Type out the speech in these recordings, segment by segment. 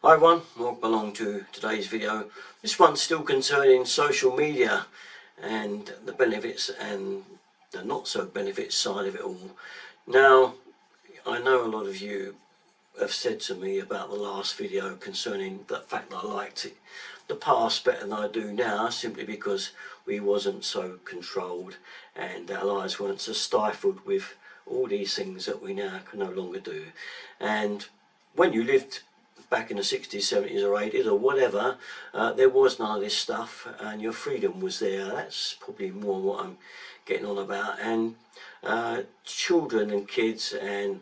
Hi everyone, welcome along to today's video. This one's still concerning social media and the benefits and the not so benefits side of it all. Now, I know a lot of you have said to me about the last video concerning the fact that I liked it, the past better than I do now, simply because we wasn't so controlled and our lives weren't so stifled with all these things that we now can no longer do. And when you lived back in the 60s, 70s or 80s or whatever, there was none of this stuff and your freedom was there. That's probably more what I'm getting on about. And children and kids and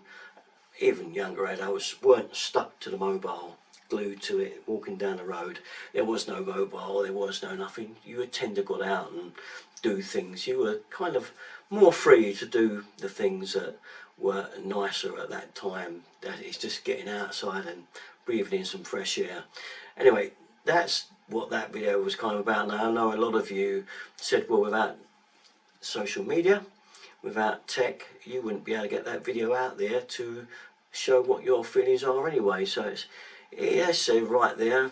even younger adults weren't stuck to the mobile, glued to it, walking down the road. There was no mobile, there was no nothing. You would tend to go out and do things. You were kind of more free to do the things that were nicer at that time. That is just getting outside and breathing in some fresh air. Anyway, that's what that video was kind of about. Now I know a lot of you said, well, without social media, without tech, you wouldn't be able to get that video out there to show what your feelings are anyway. So it's said right there,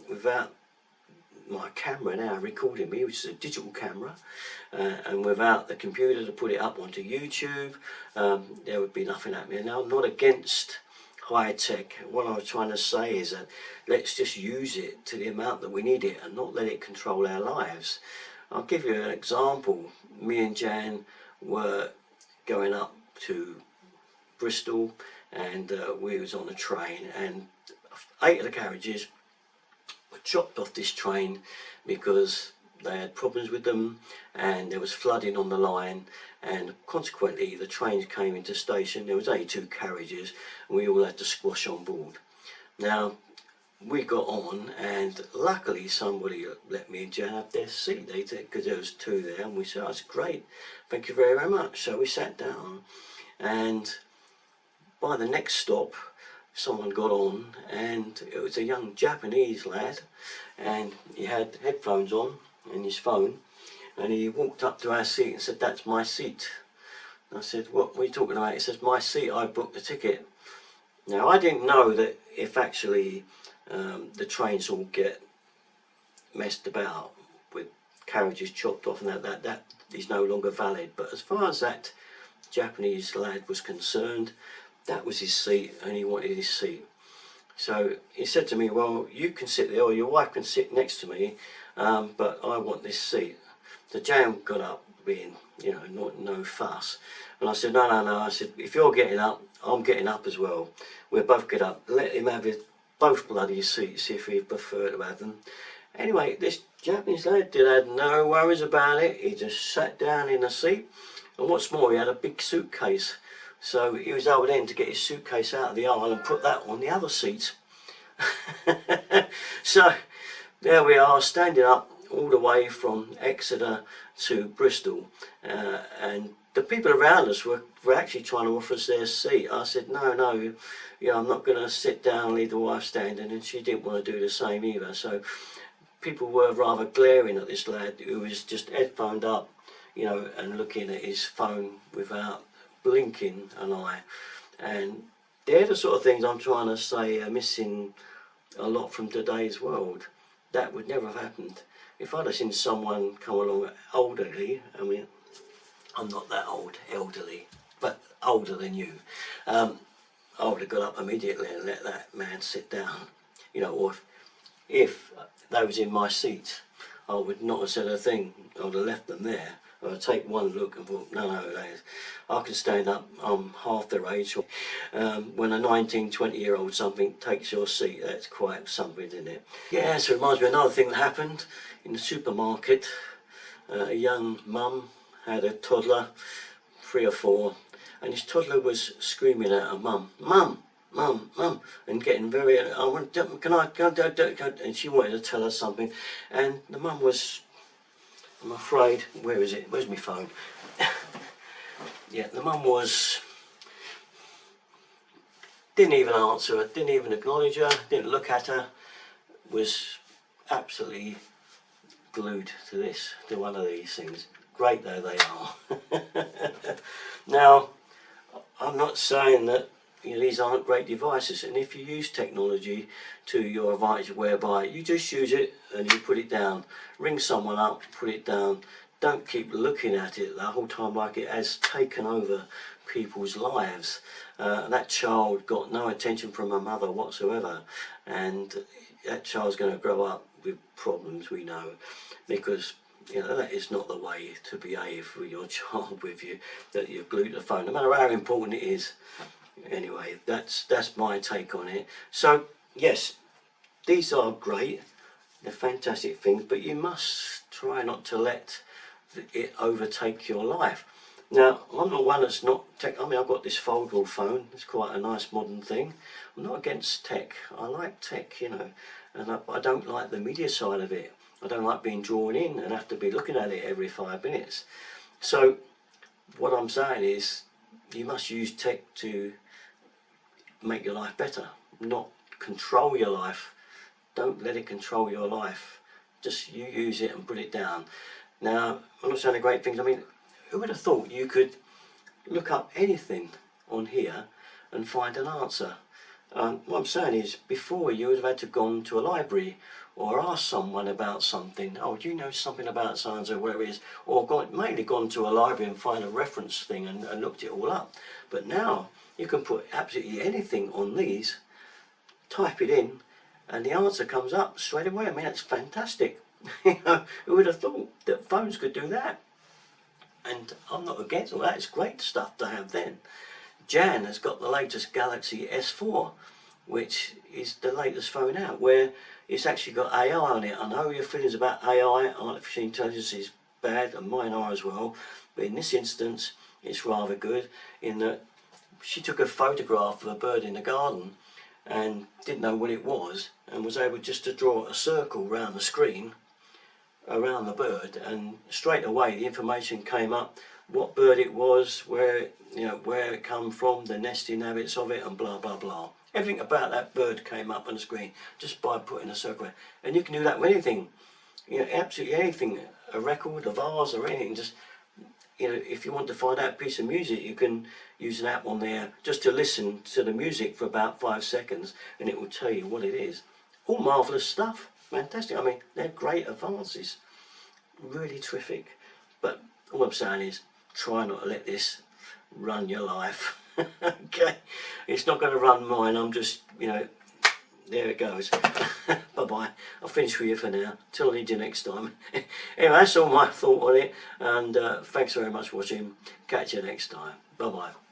without my camera now recording me, which is a digital camera, and without the computer to put it up onto YouTube, there would be nothing happening. Now, I'm not against high tech. What I was trying to say is that let's just use it to the amount that we need it and not let it control our lives. I'll give you an example. Me and Jan were going up to Bristol and we was on a train, and 8 of the carriages were chopped off this train because they had problems with them and there was flooding on the line, and consequently the trains came into station. There was only 2 carriages and we all had to squash on board. Now we got on and luckily somebody let me and Jan have their seat, because there was 2 there, and we said, that's great, thank you very, very much. So we sat down, and by the next stop someone got on, and it was a young Japanese lad, and he had headphones on and his phone, and he walked up to our seat and said, that's my seat. And I said, what are you talking about? He says, my seat, I booked the ticket. Now I didn't know that if actually the trains all get messed about with carriages chopped off and that is no longer valid, but as far as that Japanese lad was concerned, that was his seat and he wanted his seat. So he said to me, well, you can sit there or your wife can sit next to me, but I want this seat. So Jan got up, being, you know, no fuss, and I said, no, I said, if you're getting up, I'm getting up as well. We'll both get up, let him have both bloody seats if he preferred to have them. Anyway, this Japanese lad had no worries about it. He just sat down in the seat, and what's more, he had a big suitcase. So he was able then to get his suitcase out of the aisle and put that on the other seat. So there we are, standing up all the way from Exeter to Bristol, and the people around us were actually trying to offer us their seat. I said, no, you know, I'm not going to sit down and leave the wife standing, and she didn't want to do the same either. So people were rather glaring at this lad who was just headphoned up, you know, and looking at his phone without blinking an eye. And they're the sort of things I'm trying to say are missing a lot from today's world. That would never have happened. If I'd have seen someone come along elderly, I mean, I'm not that old, elderly, but older than you, I would have got up immediately and let that man sit down, you know, or if they was in my seat, I would not have said a thing. I would have left them there. I would take one look and thought, no, I can stand up, I'm half their age. When a 19, 20-year-old something takes your seat, that's quite something, isn't it? Yeah, so it reminds me of another thing that happened in the supermarket. A young mum had a toddler, 3 or 4, and his toddler was screaming at her mum, mum, and getting very, can I, and she wanted to tell her something, and the mum was, I'm afraid, where is it? Where's my phone? Yeah, the mum didn't even answer her, didn't even acknowledge her, didn't look at her, was absolutely glued to one of these things. Great though they are. Now, I'm not saying that you know, these aren't great devices, and if you use technology to your advantage, whereby you just use it and you put it down, ring someone up, put it down, don't keep looking at it the whole time like it has taken over people's lives. That child got no attention from her mother whatsoever, and that child's going to grow up with problems, we know, because you know that is not the way to behave with your child with you, that you're glued to the phone, no matter how important it is. Anyway, that's my take on it. So yes, these are great, they're fantastic things, but you must try not to let it overtake your life. Now, I'm not one that's not tech. I mean, I've got this foldable phone. It's quite a nice modern thing. I'm not against tech. I like tech, you know, and I don't like the media side of it. I don't like being drawn in and have to be looking at it every 5 minutes. So what I'm saying is you must use tech to make your life better, not control your life. Don't let it control your life. Just you use it and put it down. Now, I'm not saying the great things. I mean, who would have thought you could look up anything on here and find an answer? What I'm saying is, before you would have had to gone to a library or ask someone about something. Oh, do you know something about science or where it is? Or mainly gone to a library and find a reference thing and looked it all up. But now you can put absolutely anything on these, type it in, and the answer comes up straight away. I mean, it's fantastic. You know, who would have thought that phones could do that? And I'm not against all that. It's great stuff to have then. Jan has got the latest Galaxy S4, which is the latest phone out, where it's actually got AI on it. I know your feelings about AI, artificial intelligence, is bad, and mine are as well. But in this instance, it's rather good in that she took a photograph of a bird in the garden and didn't know what it was, and was able just to draw a circle around the screen around the bird, and straight away the information came up, what bird it was, where it come from, the nesting habits of it, and blah blah blah. Everything about that bird came up on the screen just by putting a circle in. And you can do that with anything, you know, absolutely anything, a record, a vase, or anything. Just, you know, if you want to find out a piece of music, you can use an app on there just to listen to the music for about 5 seconds, and it will tell you what it is. All marvellous stuff. Fantastic. I mean, they're great advances, really terrific. But all I'm saying is, try not to let this run your life. Okay, it's not going to run mine. I'm just, you know, there it goes. Bye bye. I'll finish with you for now. Till I need you next time. Anyway, that's all my thought on it. And thanks very much for watching. Catch you next time. Bye bye.